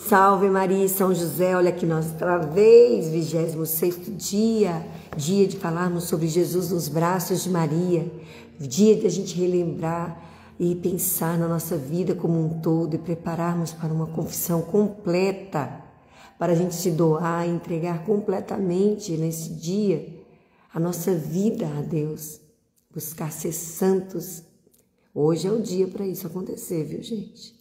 Salve Maria e São José, olha aqui nós outra vez, 26º dia, dia de falarmos sobre Jesus nos braços de Maria, dia de a gente relembrar e pensar na nossa vida como um todo e prepararmos para uma confissão completa, para a gente se doar e entregar completamente nesse dia a nossa vida a Deus, buscar ser santos. Hoje é o dia para isso acontecer, viu gente?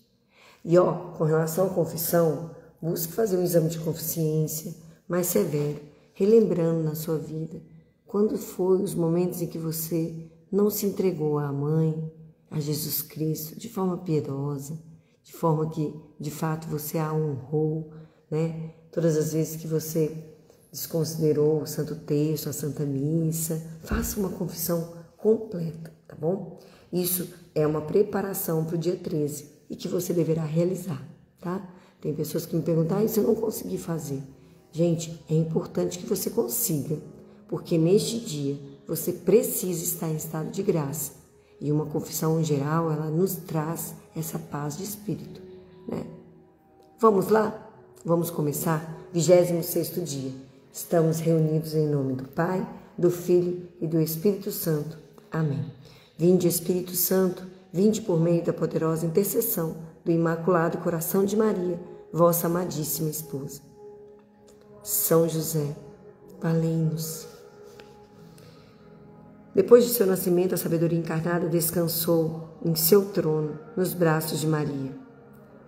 E com relação à confissão, busque fazer um exame de consciência mais severo, relembrando na sua vida quando foram os momentos em que você não se entregou à mãe, a Jesus Cristo, de forma piedosa, de forma que, de fato, você a honrou, né? Todas as vezes que você desconsiderou o Santo Texto, a Santa Missa, faça uma confissão completa, tá bom? Isso é uma preparação para o dia 13 e que você deverá realizar, tá? Tem pessoas que me perguntam, isso eu não consegui fazer. Gente, é importante que você consiga, porque neste dia você precisa estar em estado de graça. E uma confissão em geral, ela nos traz essa paz de espírito, né? Vamos lá? Vamos começar? 26º dia. Estamos reunidos em nome do Pai, do Filho e do Espírito Santo. Amém. Vinde, Espírito Santo, vinde por meio da poderosa intercessão do Imaculado Coração de Maria, vossa amadíssima esposa. São José, valei-nos. Depois de seu nascimento, a sabedoria encarnada descansou em seu trono, nos braços de Maria.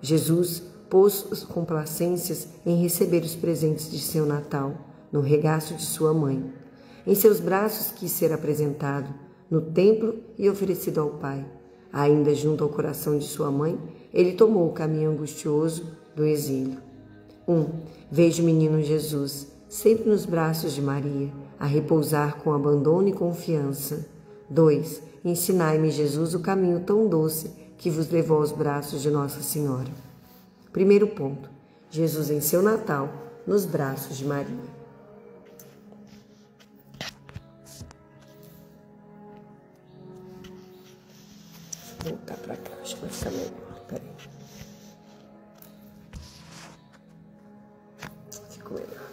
Jesus pôs complacências em receber os presentes de seu Natal, no regaço de sua mãe. Em seus braços quis ser apresentado no templo e oferecido ao Pai. Ainda junto ao coração de sua mãe, ele tomou o caminho angustioso do exílio. 1. Vejo o menino Jesus, sempre nos braços de Maria, a repousar com abandono e confiança. 2. Ensinai-me, Jesus, o caminho tão doce que vos levou aos braços de Nossa Senhora. Primeiro ponto. Jesus em seu Natal, nos braços de Maria. Vou voltar para cá, acho que vai ficar melhor. Peraí. Ficou melhor.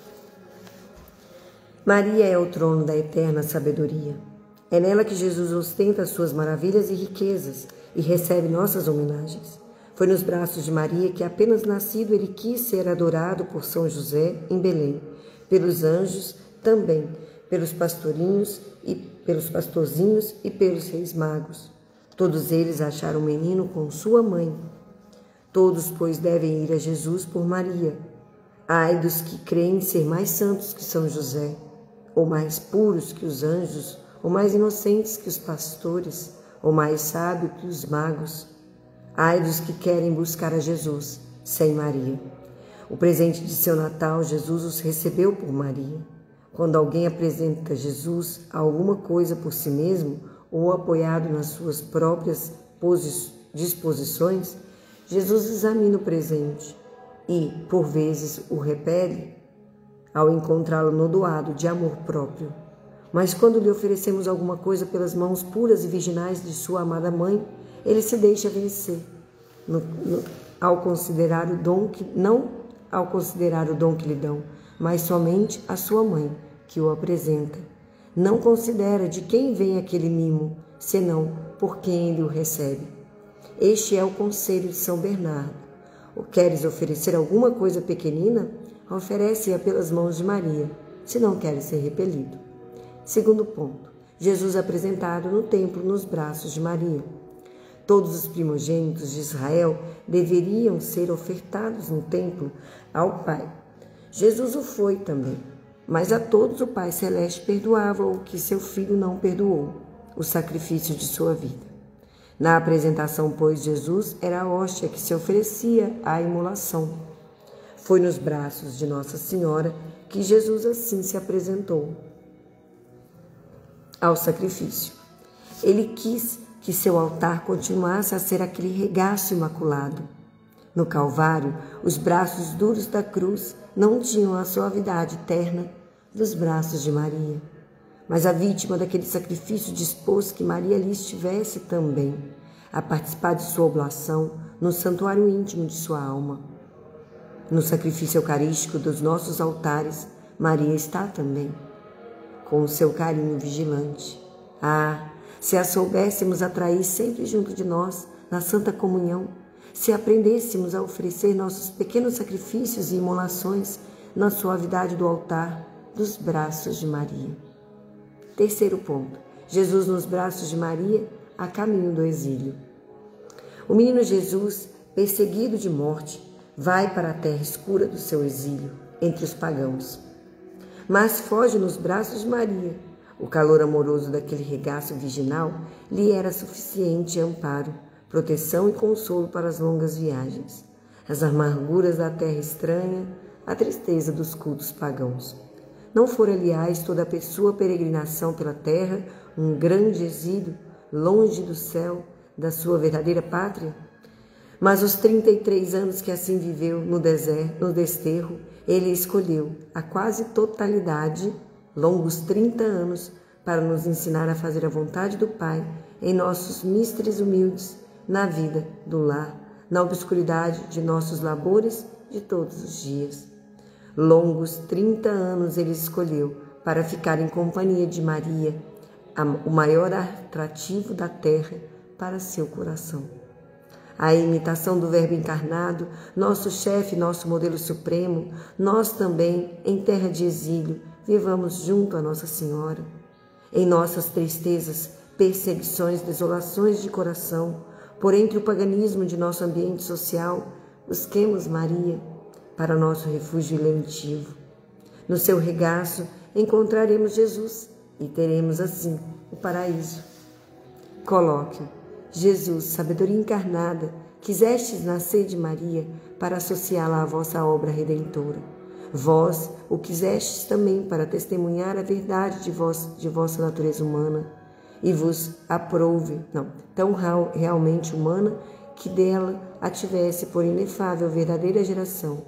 Maria é o trono da eterna sabedoria. É nela que Jesus ostenta as suas maravilhas e riquezas e recebe nossas homenagens. Foi nos braços de Maria que, apenas nascido, ele quis ser adorado por São José em Belém, pelos anjos também, pelos pastorinhos e pelos pastorzinhos e pelos reis magos. Todos eles acharam o menino com sua mãe. Todos, pois, devem ir a Jesus por Maria. Ai dos que creem ser mais santos que São José, ou mais puros que os anjos, ou mais inocentes que os pastores, ou mais sábios que os magos. Ai dos que querem buscar a Jesus sem Maria. O presente de seu Natal, Jesus os recebeu por Maria. Quando alguém apresenta a Jesus alguma coisa por si mesmo, ou apoiado nas suas próprias disposições, Jesus examina o presente e, por vezes, o repele ao encontrá-lo nodoado de amor próprio. Mas quando lhe oferecemos alguma coisa pelas mãos puras e virginais de sua amada mãe, ele se deixa vencer, ao considerar o dom que lhe dão, mas somente a sua mãe, que o apresenta. Não considera de quem vem aquele mimo, senão por quem ele o recebe. Este é o conselho de São Bernardo. Ou queres oferecer alguma coisa pequenina? Oferece-a pelas mãos de Maria, se não queres ser repelido. Segundo ponto. Jesus apresentado no templo nos braços de Maria. Todos os primogênitos de Israel deveriam ser ofertados no templo ao Pai. Jesus o foi também. Mas a todos o Pai Celeste perdoava o que seu Filho não perdoou, o sacrifício de sua vida. Na apresentação, pois, Jesus era a hóstia que se oferecia à imolação. Foi nos braços de Nossa Senhora que Jesus assim se apresentou ao sacrifício. Ele quis que seu altar continuasse a ser aquele regaço imaculado. No Calvário, os braços duros da cruz não tinham a suavidade terna dos braços de Maria. Mas a vítima daquele sacrifício dispôs que Maria ali estivesse também, a participar de sua oblação no santuário íntimo de sua alma. No sacrifício eucarístico dos nossos altares, Maria está também, com o seu carinho vigilante. Ah, se a soubéssemos atrair sempre junto de nós, na Santa Comunhão, se aprendêssemos a oferecer nossos pequenos sacrifícios e imolações na suavidade do altar, dos braços de Maria. Terceiro ponto, Jesus nos braços de Maria, a caminho do exílio. O menino Jesus, perseguido de morte, vai para a terra escura do seu exílio, entre os pagãos. Mas foge nos braços de Maria. O calor amoroso daquele regaço virginal lhe era suficiente amparo, proteção e consolo para as longas viagens, as amarguras da terra estranha, a tristeza dos cultos pagãos. Não fora, aliás, toda a sua peregrinação pela terra um grande exílio, longe do céu, da sua verdadeira pátria? Mas os 33 anos que assim viveu no deserto, no desterro, ele escolheu a quase totalidade, longos 30 anos, para nos ensinar a fazer a vontade do Pai em nossos mistres humildes, na vida do lar, na obscuridade de nossos labores de todos os dias. Longos 30 anos ele escolheu para ficar em companhia de Maria, o maior atrativo da terra para seu coração. A imitação do Verbo encarnado, nosso chefe, nosso modelo supremo, nós também, em terra de exílio, vivamos junto a Nossa Senhora. Em nossas tristezas, perseguições, desolações de coração, por entre o paganismo de nosso ambiente social, busquemos Maria para nosso refúgio eletivo. No seu regaço encontraremos Jesus e teremos assim o paraíso. Colóquio. Jesus, sabedoria encarnada, quisestes nascer de Maria para associá-la à vossa obra redentora. Vós o quisestes também para testemunhar a verdade de vossa natureza humana e vos aprouve, tão realmente humana, que dela a tivesse por inefável verdadeira geração.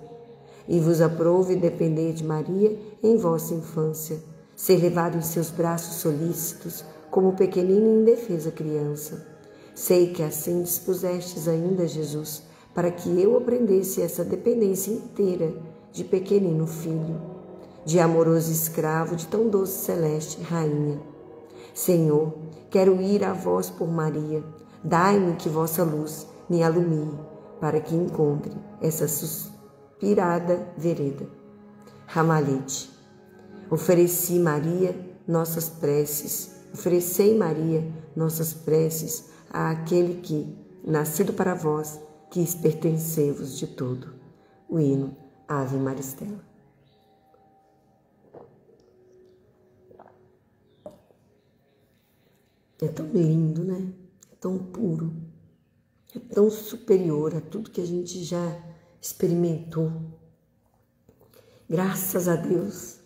E vos aprouve depender de Maria em vossa infância, ser levado em seus braços solícitos como pequenina e indefesa criança. Sei que assim dispusestes ainda, Jesus, para que eu aprendesse essa dependência inteira de pequenino filho, de amoroso escravo de tão doce celeste rainha. Senhor, quero ir a vós por Maria, dai-me que vossa luz me alumie, para que encontre essa suspirada vereda. Ramalhete. Oferecei Maria nossas preces àquele que, nascido para vós, quis pertencer-vos de todo. O hino Ave Maristela. É tão lindo, né? É tão puro, é tão superior a tudo que a gente já experimentou. Graças a Deus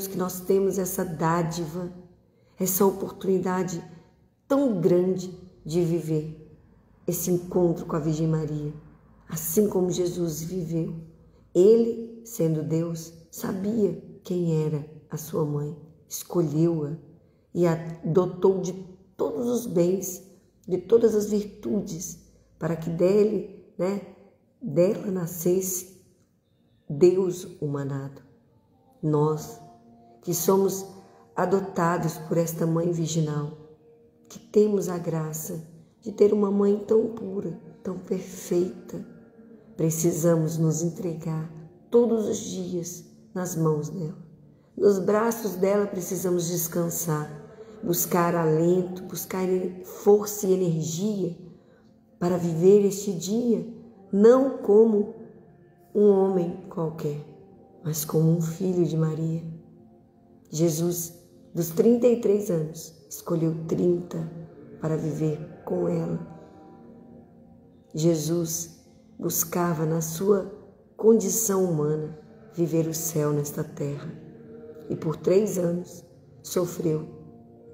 que nós temos essa dádiva, essa oportunidade tão grande de viver esse encontro com a Virgem Maria, assim como Jesus viveu. Ele, sendo Deus, sabia quem era a sua mãe, escolheu-a e a dotou de todos os bens, de todas as virtudes, para que dela nascesse Deus humanado. Nós, que somos adotados por esta mãe virginal, que temos a graça de ter uma mãe tão pura, tão perfeita, precisamos nos entregar todos os dias nas mãos dela. Nos braços dela precisamos descansar, buscar alento, buscar força e energia para viver este dia, não como um homem qualquer, mas como um filho de Maria. Jesus, dos 33 anos, escolheu 30 para viver com ela. Jesus buscava na sua condição humana viver o céu nesta terra e por 3 anos sofreu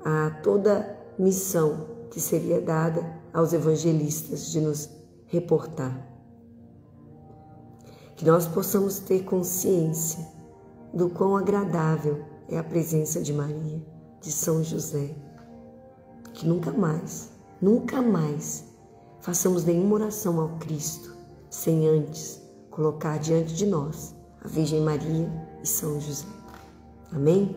a toda missão que seria dada aos evangelistas de nos reportar. Que nós possamos ter consciência do quão agradável é a presença de Maria, de São José. Que nunca mais façamos nenhuma oração ao Cristo sem antes colocar diante de nós a Virgem Maria e São José. Amém?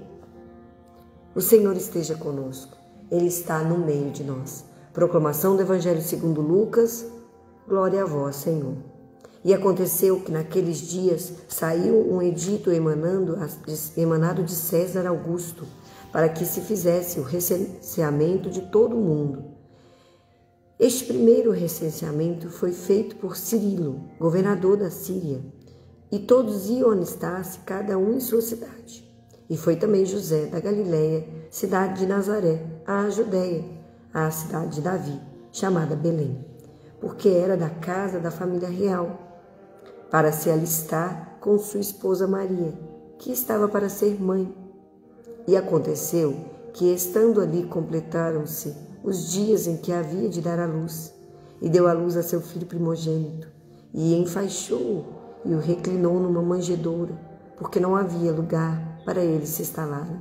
O Senhor esteja conosco. Ele está no meio de nós. Proclamação do Evangelho segundo Lucas. Glória a vós, Senhor. E aconteceu que naqueles dias saiu um edito emanado de César Augusto, para que se fizesse o recenseamento de todo o mundo. Este primeiro recenseamento foi feito por Cirilo, governador da Síria, e todos iam alistar-se, cada um em sua cidade. E foi também José da Galiléia, cidade de Nazaré, à Judéia, à cidade de Davi, chamada Belém, porque era da casa da família real, para se alistar com sua esposa Maria, que estava para ser mãe. E aconteceu que, estando ali, completaram-se os dias em que havia de dar à luz, e deu à luz a seu filho primogênito, e enfaixou-o e o reclinou numa manjedoura, porque não havia lugar para ele se instalarem.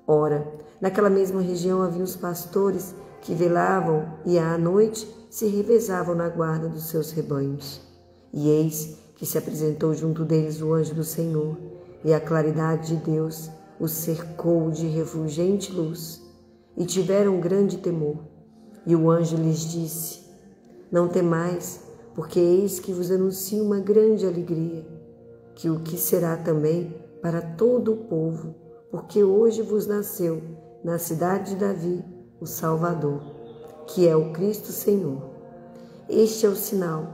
Ora, naquela mesma região havia os pastores que velavam e à noite se revezavam na guarda dos seus rebanhos. E eis que se apresentou junto deles o anjo do Senhor, e a claridade de Deus os cercou de refulgente luz, e tiveram grande temor. E o anjo lhes disse: Não temais, porque eis que vos anuncio uma grande alegria, que o que será também para todo o povo, porque hoje vos nasceu na cidade de Davi o Salvador, que é o Cristo Senhor. Este é o sinal: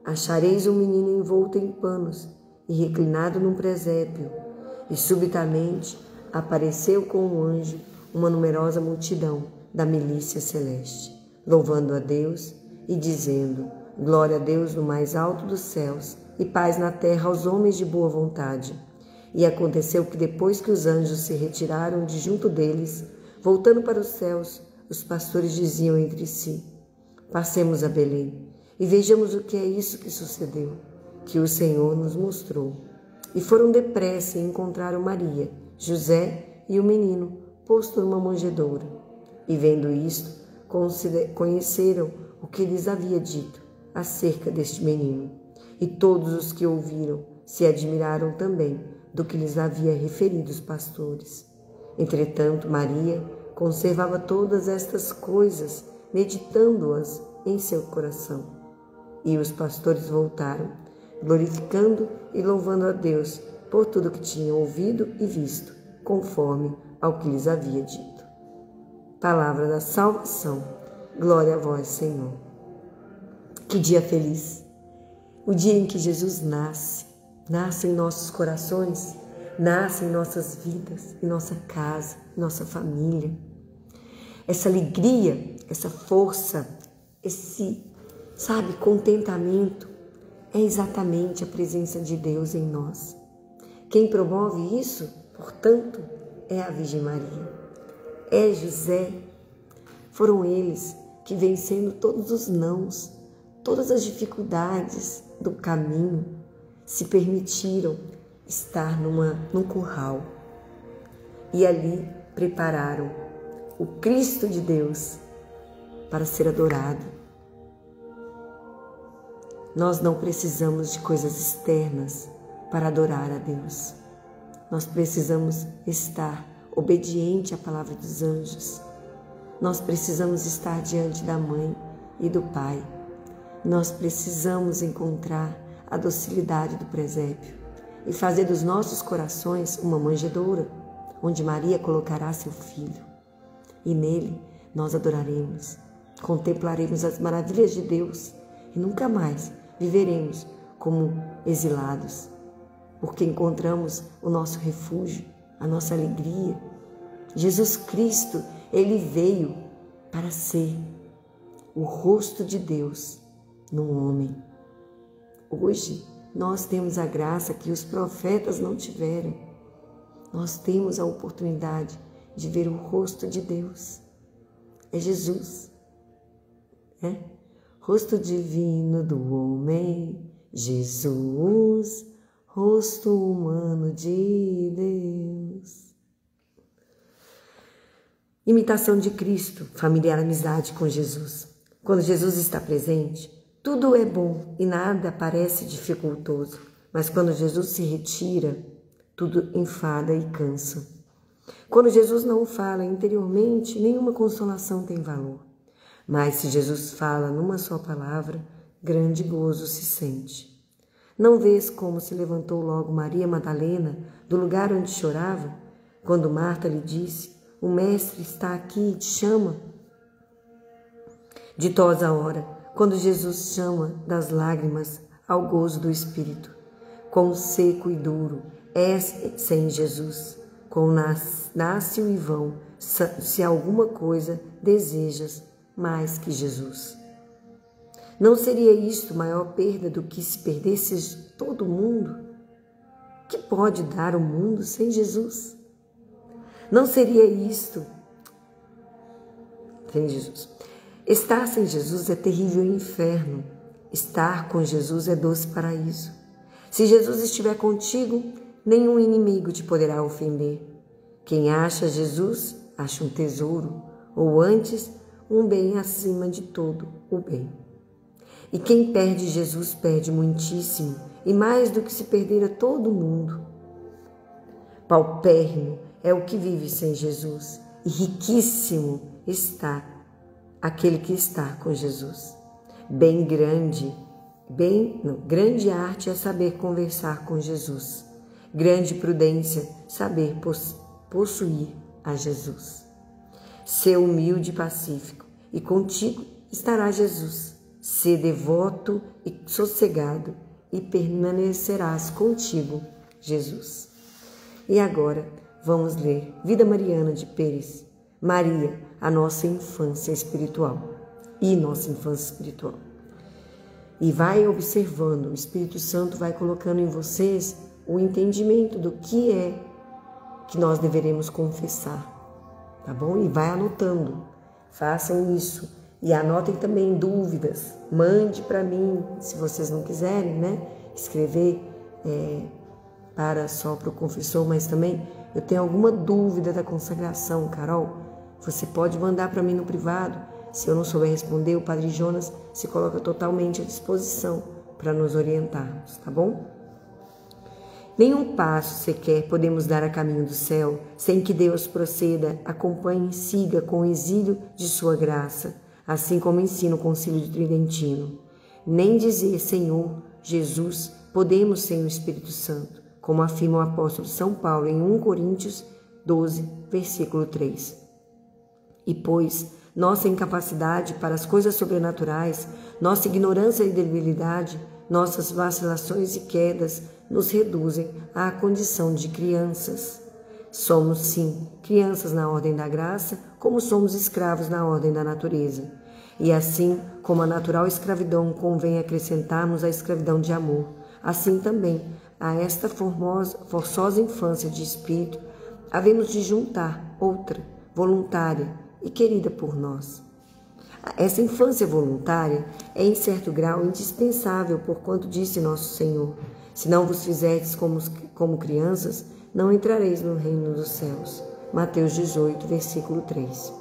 achareis um menino envolto em panos e reclinado num presépio. E subitamente apareceu com um anjo uma numerosa multidão da milícia celeste, louvando a Deus e dizendo: Glória a Deus no mais alto dos céus e paz na terra aos homens de boa vontade. E aconteceu que depois que os anjos se retiraram de junto deles, voltando para os céus, os pastores diziam entre si: Passemos a Belém e vejamos o que é isso que sucedeu, que o Senhor nos mostrou. E foram depressa e encontraram Maria, José e o menino, posto numa manjedoura. E vendo isto, conheceram o que lhes havia dito acerca deste menino. E todos os que ouviram se admiraram também do que lhes havia referido os pastores. Entretanto, Maria conservava todas estas coisas, meditando-as em seu coração. E os pastores voltaram, glorificando e louvando a Deus por tudo que tinham ouvido e visto, conforme ao que lhes havia dito. Palavra da salvação. Glória a vós, Senhor. Que dia feliz! O dia em que Jesus nasce em nossos corações, nasce em nossas vidas, em nossa casa, em nossa família. Essa alegria, essa força, esse, contentamento é exatamente a presença de Deus em nós. Quem promove isso, portanto, é a Virgem Maria, é José. Foram eles que, vencendo todos os nãos, todas as dificuldades do caminho, se permitiram estar num curral e ali prepararam o Cristo de Deus para ser adorado. Nós não precisamos de coisas externas para adorar a Deus. Nós precisamos estar obediente à palavra dos anjos. Nós precisamos estar diante da mãe e do pai. Nós precisamos encontrar a docilidade do presépio e fazer dos nossos corações uma manjedoura, onde Maria colocará seu filho. E nele nós adoraremos, contemplaremos as maravilhas de Deus e nunca mais viveremos como exilados, porque encontramos o nosso refúgio, a nossa alegria. Jesus Cristo, Ele veio para ser o rosto de Deus no homem. Hoje nós temos a graça que os profetas não tiveram. Nós temos a oportunidade de ver o rosto de Deus. É Jesus. Rosto divino do homem, Jesus, rosto humano de Deus. Imitação de Cristo, familiar amizade com Jesus. Quando Jesus está presente, Tudo é bom e nada parece dificultoso, mas quando Jesus se retira, tudo enfada e cansa. Quando Jesus não fala interiormente, nenhuma consolação tem valor. Mas se Jesus fala numa só palavra, grande gozo se sente. Não vês como se levantou logo Maria Madalena do lugar onde chorava, quando Marta lhe disse: o Mestre está aqui e te chama? Ditosa a hora, quando Jesus chama das lágrimas ao gozo do Espírito. Quão seco e duro és sem Jesus, quão nácio e vão, se alguma coisa desejas mais que Jesus. Não seria isto maior perda do que se perdesse todo o mundo? Que pode dar o mundo sem Jesus? Não seria isto sem Jesus? Estar sem Jesus é terrível inferno. Estar com Jesus é doce paraíso. Se Jesus estiver contigo, nenhum inimigo te poderá ofender. Quem acha Jesus, acha um tesouro, ou antes, um bem acima de todo o bem. E quem perde Jesus perde muitíssimo, e mais do que se perder a todo mundo. Paupérrimo é o que vive sem Jesus, e riquíssimo está aquele que está com Jesus. Grande arte é saber conversar com Jesus. Grande prudência, saber possuir a Jesus. Sê humilde e pacífico, e contigo estará Jesus. Sê devoto e sossegado, e permanecerás contigo, Jesus. E agora vamos ler Vida Mariana de Pérez. Maria, a nossa infância espiritual e nossa infância espiritual. E vai observando, o Espírito Santo vai colocando em vocês o entendimento do que é que nós deveremos confessar, tá bom? E vai anotando, façam isso. E anotem também dúvidas, mande para mim, se vocês não quiserem, né? Escrever para o confessor, mas também eu tenho alguma dúvida da consagração, Carol, você pode mandar para mim no privado. Se eu não souber responder, o Padre Jonas se coloca totalmente à disposição para nos orientarmos, tá bom? Nenhum passo sequer podemos dar a caminho do céu sem que Deus proceda, acompanhe e siga com o exílio de sua graça, assim como ensina o Concílio Tridentino. Nem dizer Senhor, Jesus, podemos sem o Espírito Santo, como afirma o apóstolo São Paulo em 1 Coríntios 12, versículo 3. E pois nossa incapacidade para as coisas sobrenaturais, nossa ignorância e debilidade, nossas vacilações e quedas nos reduzem à condição de crianças. Somos, sim, crianças na ordem da graça, como somos escravos na ordem da natureza. E assim como a natural escravidão convém acrescentarmos a escravidão de amor, assim também a esta forçosa infância de espírito havemos de juntar outra, voluntária e querida por nós. Essa infância voluntária é, em certo grau, indispensável, porquanto disse nosso Senhor: se não vos fizerdes como crianças, não entrareis no reino dos céus. Mateus 18, versículo 3.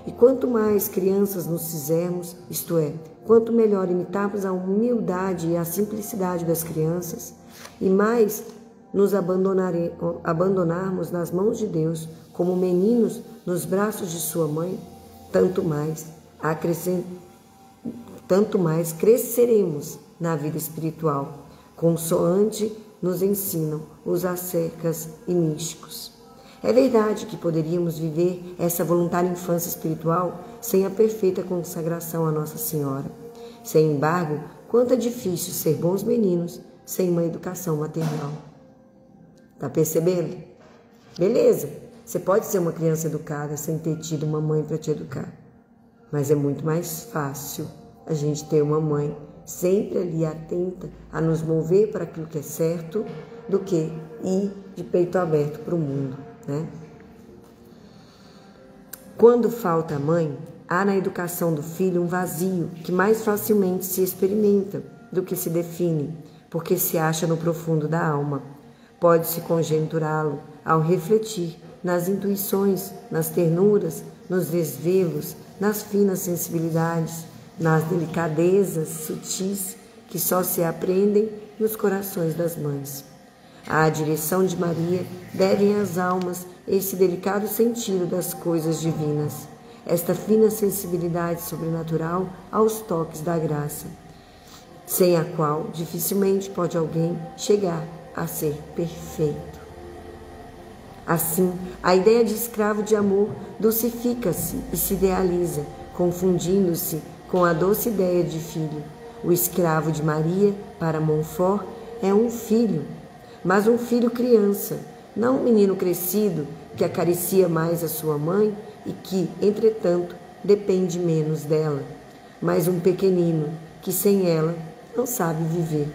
E quanto mais crianças nos fizermos, isto é, quanto melhor imitarmos a humildade e a simplicidade das crianças, e mais nos abandonarmos nas mãos de Deus, como meninos nos braços de sua mãe, tanto mais cresceremos na vida espiritual, consoante nos ensinam os ascetas e místicos. É verdade que poderíamos viver essa voluntária infância espiritual sem a perfeita consagração a Nossa Senhora. Sem embargo, quanto é difícil ser bons meninos sem uma educação maternal. Tá percebendo? Beleza, você pode ser uma criança educada sem ter tido uma mãe para te educar. Mas é muito mais fácil a gente ter uma mãe sempre ali atenta a nos mover para aquilo que é certo do que ir de peito aberto para o mundo, né? Quando falta a mãe, há na educação do filho um vazio que mais facilmente se experimenta do que se define, porque se acha no profundo da alma. Pode-se conjecturá-lo ao refletir nas intuições, nas ternuras, nos desvelos, nas finas sensibilidades, nas delicadezas sutis que só se aprendem nos corações das mães. À direção de Maria devem as almas esse delicado sentido das coisas divinas, esta fina sensibilidade sobrenatural aos toques da graça, sem a qual dificilmente pode alguém chegar a ser perfeito. Assim, a ideia de escravo de amor dulcifica-se e se idealiza, confundindo-se com a doce ideia de filho. O escravo de Maria, para Montfort, é um filho, mas um filho criança, não um menino crescido que acaricia mais a sua mãe e que, entretanto, depende menos dela, mas um pequenino que sem ela não sabe viver.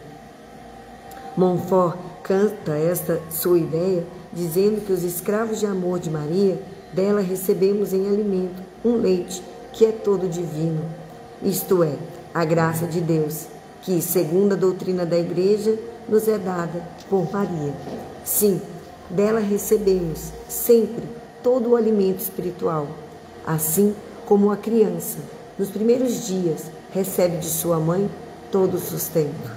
Montfort canta esta sua ideia dizendo que os escravos de amor de Maria, dela recebemos em alimento um leite que é todo divino, isto é, a graça de Deus, que, segundo a doutrina da Igreja, nos é dada por Maria. Sim, dela recebemos sempre todo o alimento espiritual, assim como a criança, nos primeiros dias, recebe de sua mãe todo o sustento.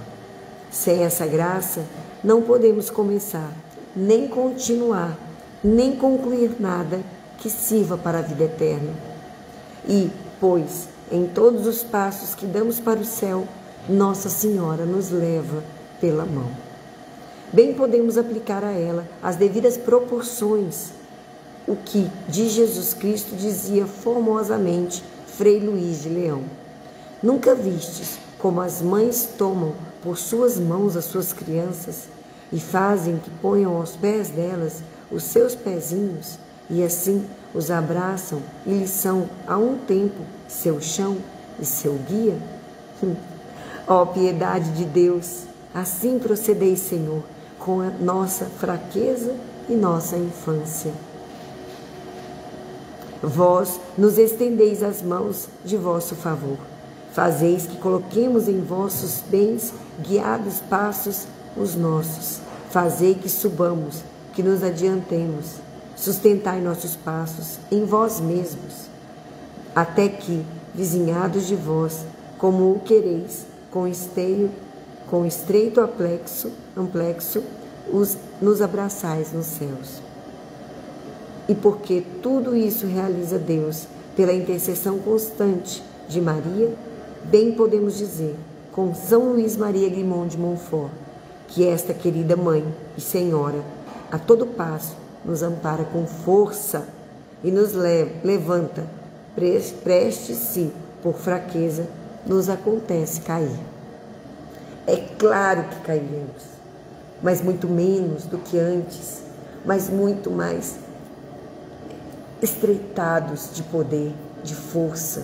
Sem essa graça, não podemos começar, nem continuar, nem concluir nada que sirva para a vida eterna. E, pois, em todos os passos que damos para o céu, Nossa Senhora nos leva pela mão. Bem podemos aplicar a ela as devidas proporções, o que de Jesus Cristo dizia formosamente Frei Luís de Leão. Nunca vistes como as mães tomam por suas mãos as suas crianças e fazem que ponham aos pés delas os seus pezinhos e assim os abraçam e lhes são a um tempo seu chão e seu guia? Ó piedade de Deus, assim procedeis, Senhor, com a nossa fraqueza e nossa infância. Vós nos estendeis as mãos de vosso favor. Fazeis que coloquemos em vossos bens guiados passos os nossos. Fazei que subamos, que nos adiantemos. Sustentai nossos passos em vós mesmos, até que, vizinhados de vós, como o quereis, com estreito amplexo, nos abraçais nos céus. E porque tudo isso realiza Deus pela intercessão constante de Maria, bem podemos dizer, com São Luís Maria Grimond de Montfort, que esta querida Mãe e Senhora, a todo passo, nos ampara com força e nos levanta, prestes se, por fraqueza, nos acontece cair. É claro que cairemos, mas muito menos do que antes, mas muito mais estreitados de poder, de força,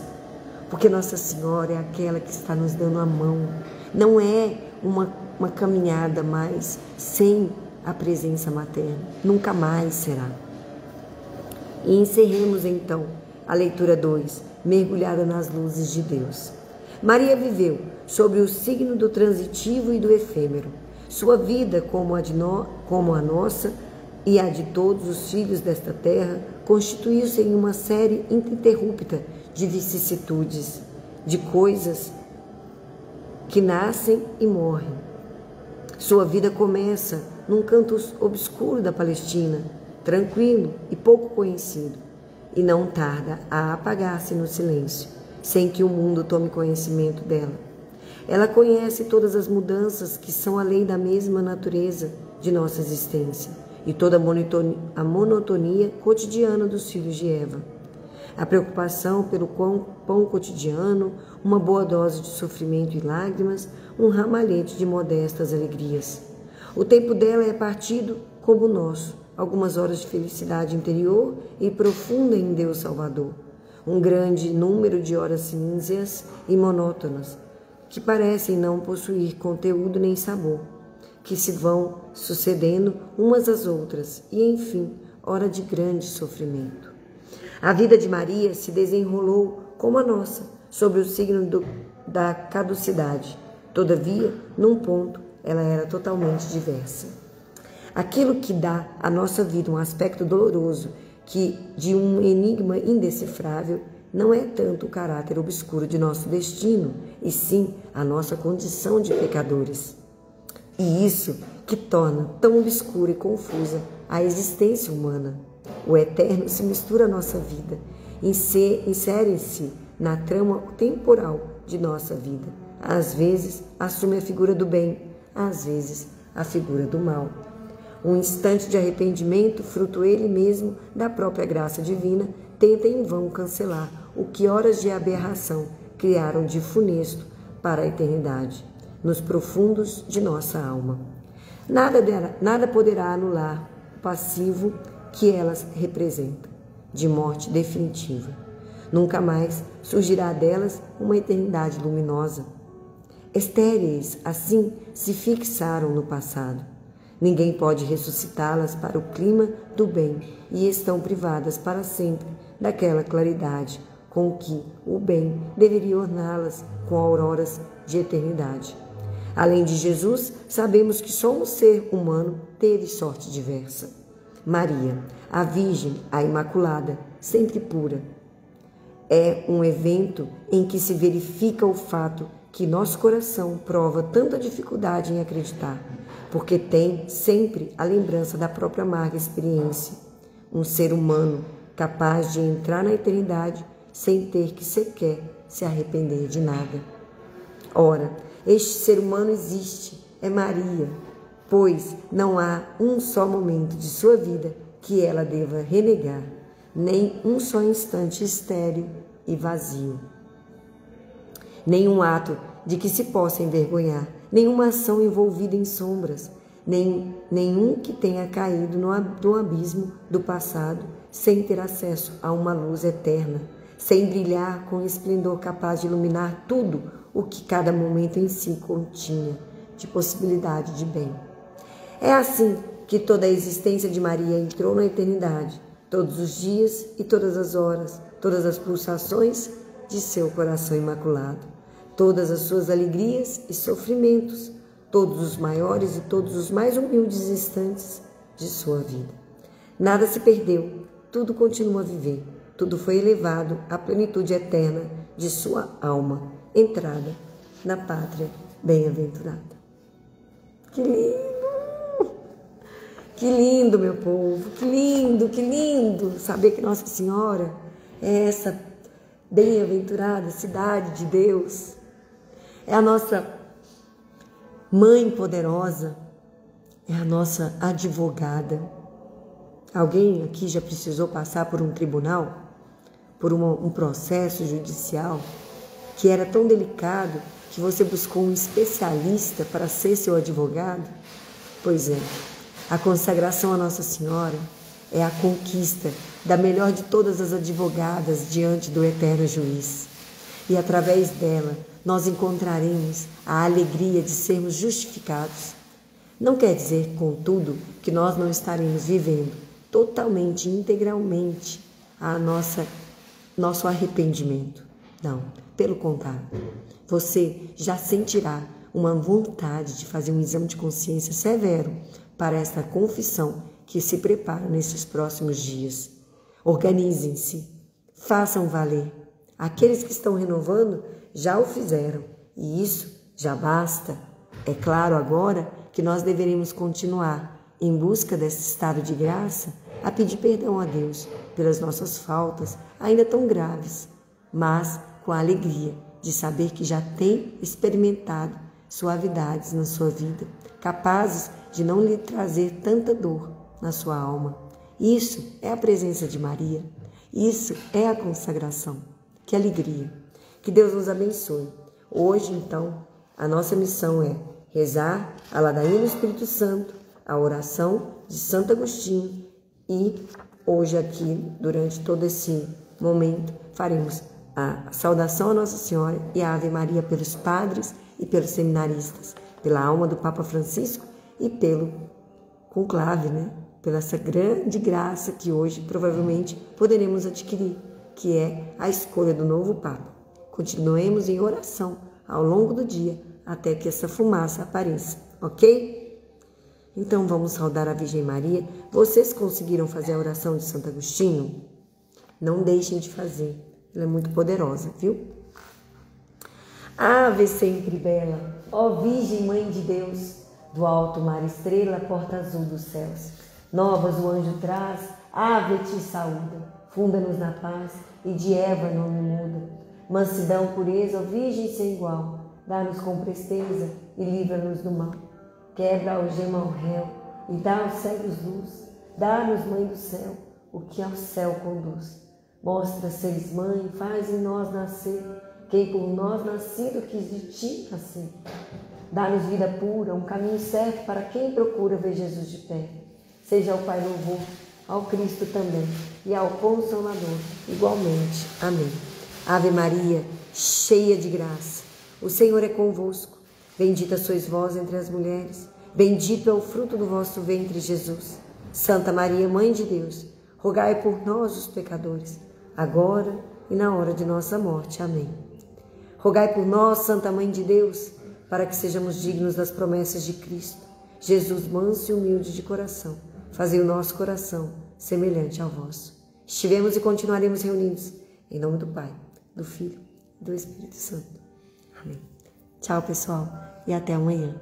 porque Nossa Senhora é aquela que está nos dando a mão. Não é uma caminhada mais sem a presença materna, nunca mais será. E encerremos então a leitura 2, mergulhada nas luzes de Deus. Maria viveu sobre o signo do transitivo e do efêmero. Sua vida, como a nossa e a de todos os filhos desta terra, constituiu-se em uma série ininterrupta de vicissitudes, de coisas que nascem e morrem. Sua vida começa num canto obscuro da Palestina, tranquilo e pouco conhecido, e não tarda a apagar-se no silêncio, sem que o mundo tome conhecimento dela. Ela conhece todas as mudanças que são a lei da mesma natureza de nossa existência e toda a monotonia cotidiana dos filhos de Eva. A preocupação pelo pão cotidiano, uma boa dose de sofrimento e lágrimas, um ramalhete de modestas alegrias. O tempo dela é partido como o nosso, algumas horas de felicidade interior e profunda em Deus Salvador. Um grande número de horas cinzas e monótonas, que parecem não possuir conteúdo nem sabor, que se vão sucedendo umas às outras e, enfim, hora de grande sofrimento. A vida de Maria se desenrolou como a nossa, sobre o signo da caducidade. Todavia, num ponto, ela era totalmente diversa. Aquilo que dá à nossa vida um aspecto doloroso, que de um enigma indecifrável, não é tanto o caráter obscuro de nosso destino, e sim a nossa condição de pecadores. E isso que torna tão obscura e confusa a existência humana. O eterno se mistura à nossa vida, insere-se na trama temporal de nossa vida. Às vezes assume a figura do bem, às vezes a figura do mal. Um instante de arrependimento, fruto ele mesmo da própria graça divina, tenta em vão cancelar o que horas de aberração criaram de funesto para a eternidade, nos profundos de nossa alma. Nada poderá anular o passivo que elas representam, de morte definitiva. Nunca mais surgirá delas uma eternidade luminosa. Estéreis, assim, se fixaram no passado. Ninguém pode ressuscitá-las para o clima do bem e estão privadas para sempre daquela claridade com que o bem deveria orná-las com auroras de eternidade. Além de Jesus, sabemos que só um ser humano teve sorte diversa. Maria, a Virgem, a Imaculada, sempre pura. É um evento em que se verifica o fato que nosso coração prova tanta dificuldade em acreditar, porque tem sempre a lembrança da própria amarga experiência. Um ser humano capaz de entrar na eternidade sem ter que sequer se arrepender de nada. Ora, este ser humano existe, é Maria, pois não há um só momento de sua vida que ela deva renegar, nem um só instante estéril e vazio. Nenhum ato de que se possa envergonhar, nenhuma ação envolvida em sombras, nenhum que tenha caído no abismo do passado sem ter acesso a uma luz eterna, sem brilhar com esplendor capaz de iluminar tudo o que cada momento em si continha de possibilidade de bem. É assim que toda a existência de Maria entrou na eternidade, todos os dias e todas as horas, todas as pulsações de seu coração imaculado, todas as suas alegrias e sofrimentos, todos os maiores e todos os mais humildes instantes de sua vida. Nada se perdeu, tudo continua a viver, tudo foi elevado à plenitude eterna de sua alma, entrada na pátria bem-aventurada. Que lindo! Que lindo, meu povo, que lindo saber que Nossa Senhora é essa bem-aventurada cidade de Deus, é a nossa mãe poderosa, é a nossa advogada. Alguém aqui já precisou passar por um tribunal, por um processo judicial que era tão delicado que você buscou um especialista para ser seu advogado? Pois é, a consagração a Nossa Senhora é a conquista da melhor de todas as advogadas diante do eterno juiz. E através dela nós encontraremos a alegria de sermos justificados. Não quer dizer, contudo, que nós não estaremos vivendo totalmente, integralmente nosso arrependimento. Não, pelo contrário, você já sentirá uma vontade de fazer um exame de consciência severo para esta confissão que se prepara nesses próximos dias. Organizem-se, façam valer. Aqueles que estão renovando já o fizeram, e isso já basta. É claro agora que nós deveremos continuar em busca desse estado de graça, a pedir perdão a Deus pelas nossas faltas, ainda tão graves, mas com a alegria de saber que já tem experimentado suavidades na sua vida, capazes de não lhe trazer tanta dor na sua alma. Isso é a presença de Maria, isso é a consagração. Que alegria! Que Deus nos abençoe. Hoje, então, a nossa missão é rezar a ladainha do Espírito Santo, a oração de Santo Agostinho, e hoje aqui, durante todo esse momento, faremos a saudação a Nossa Senhora e a Ave Maria pelos padres e pelos seminaristas, pela alma do Papa Francisco e pelo conclave, pela essa grande graça que hoje provavelmente poderemos adquirir, que é a escolha do novo Papa. Continuemos em oração ao longo do dia até que essa fumaça apareça, ok? Então vamos saudar a Virgem Maria. Vocês conseguiram fazer a oração de Santo Agostinho? Não deixem de fazer. Ela é muito poderosa, viu? Ave sempre bela, ó Virgem Mãe de Deus, do alto mar estrela, porta azul dos céus. Novas o anjo traz, ave te saúda, funda-nos na paz e de Eva nome muda. Mansidão, pureza, ó Virgem sem igual, dá-nos com presteza e livra-nos do mal. Quebra a algema ao réu e dá aos cegos luz, dá-nos, Mãe do céu, o que ao céu conduz. Mostra seres mãe, faz em nós nascer quem por nós nascido quis de ti nascer. Dá-nos vida pura, um caminho certo para quem procura ver Jesus de perto. Seja ao Pai louvor, ao Cristo também e ao Consolador igualmente. Amém. Ave Maria, cheia de graça, o Senhor é convosco. Bendita sois vós entre as mulheres, bendito é o fruto do vosso ventre, Jesus. Santa Maria, Mãe de Deus, rogai por nós, os pecadores, agora e na hora de nossa morte. Amém. Rogai por nós, Santa Mãe de Deus, para que sejamos dignos das promessas de Cristo. Jesus, manso e humilde de coração, fazei o nosso coração semelhante ao vosso. Estivemos e continuaremos reunidos, em nome do Pai, do Filho e do Espírito Santo. Amém. Tchau, pessoal, e até amanhã.